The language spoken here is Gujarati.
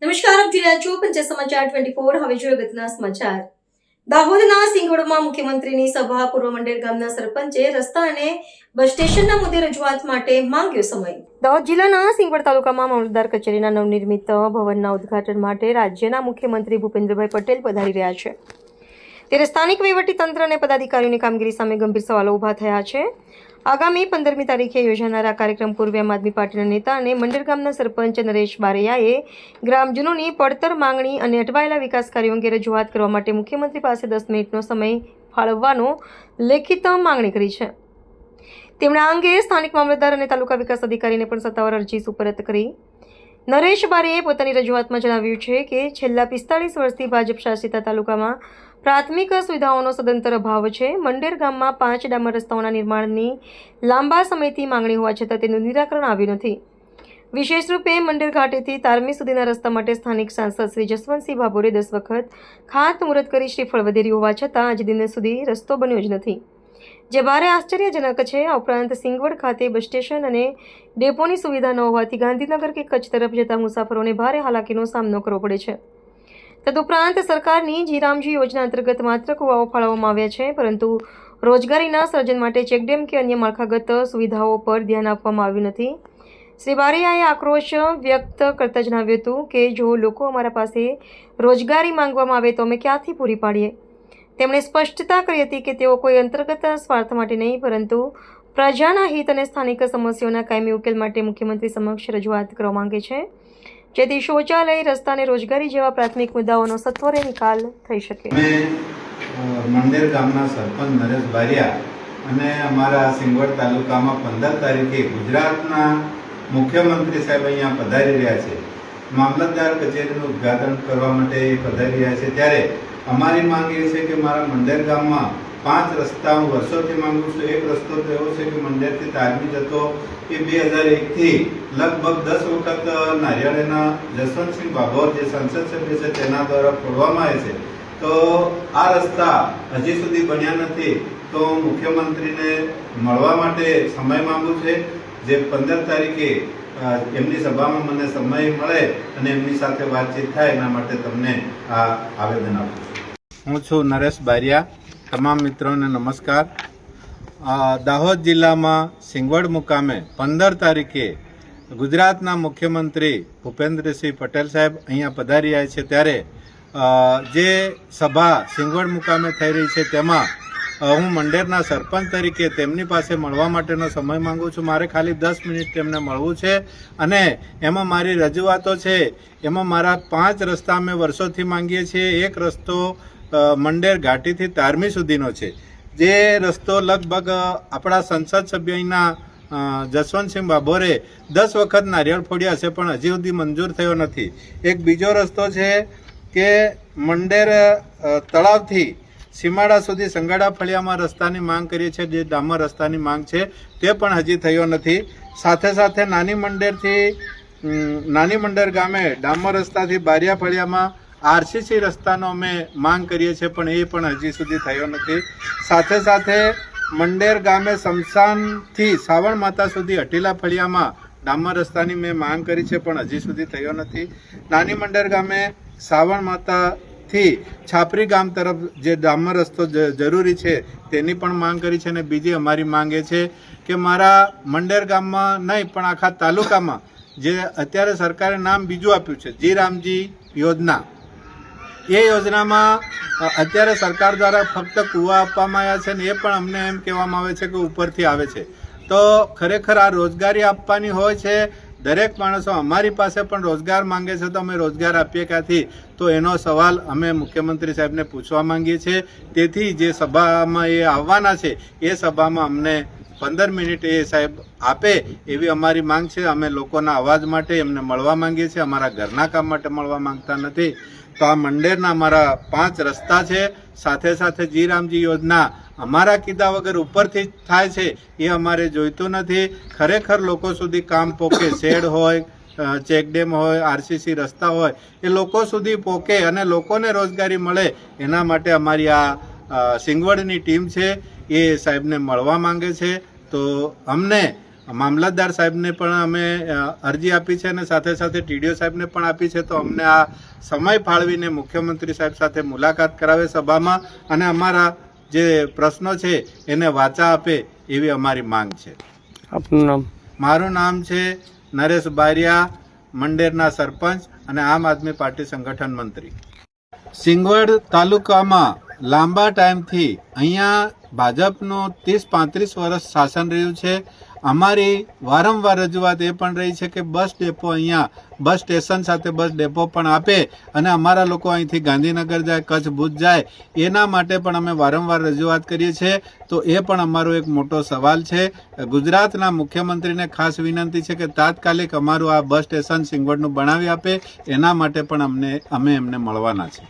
નમસ્કાર, આપ જોઈ રહ્યા છો પંચાયત સમાચાર 24। હવે જોઈએ અગત્યના સમાચાર। દાહોદના સિંગવડમાં મુખ્યમંત્રીની સભા। પૂર્વ મંડેર ગામના સરપંચે રસ્તા અને બસ સ્ટેશનના મુદ્દે રજૂઆત માટે માંગ્યો સમય। દાહોદ જિલ્લાના સિંગવડ તાલુકામાં મામલતદાર કચેરીના નવનિર્મિત ભવનના ઉદ્ઘાટન માટે રાજ્યના મુખ્યમંત્રી ભૂપેન્દ્રભાઈ પટેલ પધારી રહ્યા છે, ત્યારે સ્થાનિક વહીવટીતંત્ર અને પદાધિકારીઓની કામગીરી સામે ગંભીર સવાલો ઊભા થયા છે। આગામી 15મી તારીખે યોજાનારા કાર્યક્રમ પૂર્વે આમ આદમી પાર્ટીના નેતા અને મંડેર ગામના સરપંચ નરેશ બારૈયાએ ગ્રામજનોની પડતર માંગણી અને અટવાયેલા વિકાસ કાર્યો અંગે રજૂઆત કરવા માટે મુખ્યમંત્રી પાસે 10 મિનિટનો સમય ફાળવવાનો લેખિત માંગણી કરી છે। તેમણે આ અંગે સ્થાનિક મામલતદાર અને તાલુકા વિકાસ અધિકારીને પણ સત્તાવાર અરજી સુપરત કરી। નરેશ બારૈયાએ પોતાની રજૂઆતમાં જણાવ્યું છે કે છેલ્લા 45 વર્ષથી ભાજપ શાસિત તાલુકામાં પ્રાથમિક સુવિધાઓનો સદંતર અભાવ છે। મંડેર ગામમાં 5 ડામર રસ્તાઓના નિર્માણની લાંબા સમયથી માંગણી હોવા છતાં તેનું નિરાકરણ આવ્યું નથી। વિશેષ રૂપે મંડેર ઘાટેથી તારમી સુધીના રસ્તા માટે સ્થાનિક સાંસદ શ્રી જસવંતસિંહ ભાભોરે 10 વખત ખાતમુહૂર્ત કરી શ્રીફળ વધેરી હોવા છતાં આજ દિન સુધી રસ્તો બન્યો જ નથી, જે ભારે આશ્ચર્યજનક છે। આ ઉપરાંત સિંગવડ ખાતે બસ સ્ટેશન અને ડેપોની સુવિધા ન હોવાથી ગાંધીનગર કે કચ્છ તરફ જતા મુસાફરોને ભારે હાલાકીનો સામનો કરવો પડે છે। તદુપરાંત સરકારની જીરામજી યોજના અંતર્ગત માત્ર કુવાઓ ફાળવવામાં આવ્યા છે, પરંતુ રોજગારીના સર્જન માટે ચેકડેમ કે અન્ય માળખાગત સુવિધાઓ પર ધ્યાન આપવામાં આવ્યું નથી। શ્રી બારૈયાએ આક્રોશ વ્યક્ત કરતા જણાવ્યું હતું કે જો લોકો અમારા પાસે રોજગારી માંગવામાં આવે તો અમે ક્યાંથી પૂરી પાડીએ। તેમણે સ્પષ્ટતા કરી હતી કે તેઓ કોઈ અંતર્ગત સ્વાર્થ માટે નહીં, પરંતુ પ્રજાના હિત અને સ્થાનિક સમસ્યાઓના કાયમી ઉકેલ માટે મુખ્યમંત્રી સમક્ષ રજૂઆત કરવા માંગે છે, જેથી શૌચાલય, રસ્તા અને રોજગારી જેવા પ્રાથમિક મુદ્દાઓનો સત્વરે નિકાલ થઈ શકે। મંડેર ગામના સરપંચ નરેશ બારૈયા અને અમારા સિંગવડ તાલુકામાં 15 તારીખે ગુજરાતના મુખ્યમંત્રી સાહેબ અહીંયા પધારી રહ્યા છે। મામલતદાર કચેરીનું ઉદ્ઘાટન કરવા માટે પધારી રહ્યા છે, ત્યારે અમારી માંગ એ છે કે મારા મંડેર ગામમાં 5 રસ્તા હું વર્ષોથી માંગુ છું। એક રસ્તો તો એવો છે કે મંડેરથી તારમી જતો એ 2001થી લગભગ 10 વખત નારિયેળના જસવંતસિંહ ભાભોર જે સંસદ સભ્ય છે તેના દ્વારા ખોલવામાં આવે છે, તો આ રસ્તા હજી સુધી બન્યા નથી। તો મુખ્યમંત્રીને મળવા માટે સમય માંગુ છે, જે 15 તારીખે એમની સભામાં મને સમય મળે અને એમની સાથે વાતચીત થાય એના માટે તમને આ આવેદન આપું છું। હું છું નરેશ બારૈયા। તમામ મિત્રોને નમસ્કાર। દાહોદ જિલ્લામાં સિંગવડ મુકામે 15 તારીખે ગુજરાતના મુખ્યમંત્રી ભૂપેન્દ્રસિંહ પટેલ સાહેબ અહીંયા પધારી રહ્યા છે, ત્યારે જે સભા સિંગવડ મુકામે થઈ રહી છે તેમાં હું મંડેરના સરપંચ તરીકે તેમની પાસે મળવા માટેનો સમય માંગુ છું। મારે ખાલી 10 મિનિટ તેમને મળવું છે અને એમાં મારી રજૂઆતો છે, એમાં મારા 5 રસ્તા અમે વર્ષોથી માંગીએ છીએ। એક રસ્તો મંડેર ઘાટીથી તારમી સુધીનો છે, જે રસ્તો લગભગ આપણા સંસદ સભ્યના જસવંતસિંહ ભાભોરે 10 વખત નારિયેળ ફોડ્યા છે, પણ હજી સુધી મંજૂર થયો નથી। એક બીજો રસ્તો છે કે મંડેર તળાવથી સીમાડા સુધી સંગાડા ફળિયામાં રસ્તાની માંગ કરીએ છીએ, જે ડામર રસ્તાની માંગ છે તે પણ હજી થયો નથી। સાથે સાથે નાની મંડેર ગામે ડામર રસ્તાથી બારિયા ફળિયામાં આરસીસી રસ્તાનો અમે માંગ કરીએ છીએ, પણ એ પણ હજી સુધી થયો નથી। સાથે સાથે મંડેર ગામે શમશાનથી સાવણ માતા સુધી અટીલા ફળિયામાં ડામર રસ્તાની મેં માંગ કરી છે, પણ હજી સુધી થયો નથી। નાની મંડેર ગામે સાવણ માતાથી છાપરી ગામ તરફ જે ડામર રસ્તો જરૂરી છે તેની પણ માંગ કરી છે। અને બીજી અમારી માંગ એ છે કે મારા મંડેર ગામમાં નહીં પણ આખા તાલુકામાં જે અત્યારે સરકારે નામ બીજું આપ્યું છે જીરામજી યોજના, એ યોજનામાં અત્યારે સરકાર દ્વારા ફક્ત કૂવા આપવામાં આવ્યા છે, ને એ પણ અમને એમ કહેવામાં આવે છે કે ઉપરથી આવે છે। તો ખરેખર આ રોજગારી આપવાની હોય છે, દરેક માણસો અમારી પાસે પણ રોજગાર માંગે છે, તો અમે રોજગાર આપીએ ક્યાંથી? તો એનો સવાલ અમે મુખ્યમંત્રી સાહેબને પૂછવા માંગીએ છીએ। તેથી જે સભામાં એ આવવાના છે એ સભામાં અમને 15 મિનિટ એ સાહેબ આપે એવી અમારી માંગ છે। અમે લોકોના અવાજ માટે એમને મળવા માંગીએ છીએ, અમારા ઘરના કામ માટે મળવા માંગતા નથી। તો આ મંડેરના અમારા 5 રસ્તા છે, સાથે સાથે જીરામજી યોજના અમારા કીધા વગર ઉપરથી જ થાય છે એ અમારે જોઈતું નથી। ખરેખર લોકો સુધી કામ પોકે, શેડ હોય, ચેકડેમ હોય, આરસીસી રસ્તા હોય, એ લોકો સુધી પોકે અને લોકોને રોજગારી મળે, એના માટે અમારી આ સિંગવડની ટીમ છે એ સાહેબને મળવા માંગે છે। તો અમને મામલતદાર સાહેબને પણ અમે અરજી આપી છે અને સાથે સાથે ટીડીઓ સાહેબને પણ આપી છે. તો અમને આ સમય ફાળવીને મુખ્યમંત્રી સાહેબ સાથે મુલાકાત કરાવે સભામાં અને અમારા જે પ્રશ્નો છે એને વાચા આપે એવી અમારી માંગ છે. આપનું નામ? મારું નામ છે નરેશ બારિયા, મંડેરના સરપંચ અને આમ આદમી પાર્ટી સંગઠન મંત્રી. સિંગવડ તાલુકામાં લાંબા ટાઈમથી અહીંયા ભાજપનું 30-35 વર્ષ શાસન રહ્યું છે. અમારી વારંવાર રજૂઆત એ પણ રહી છે કે બસ ડેપો અહીંયા બસ સ્ટેશન સાથે બસ ડેપો પણ આપે અને અમારા લોકો અહીંથી ગાંધીનગર જાય, કચ્છ, ભુજ જાય એના માટે પણ અમે વારંવાર રજૂઆત કરીએ છીએ. તો એ પણ અમારો એક મોટો સવાલ છે. ગુજરાતના મુખ્યમંત્રીને ખાસ વિનંતી છે કે તાત્કાલિક અમારું આ બસ સ્ટેશન સિંગવડનું બનાવી આપે. એના માટે પણ અમે એમને મળવાના છે.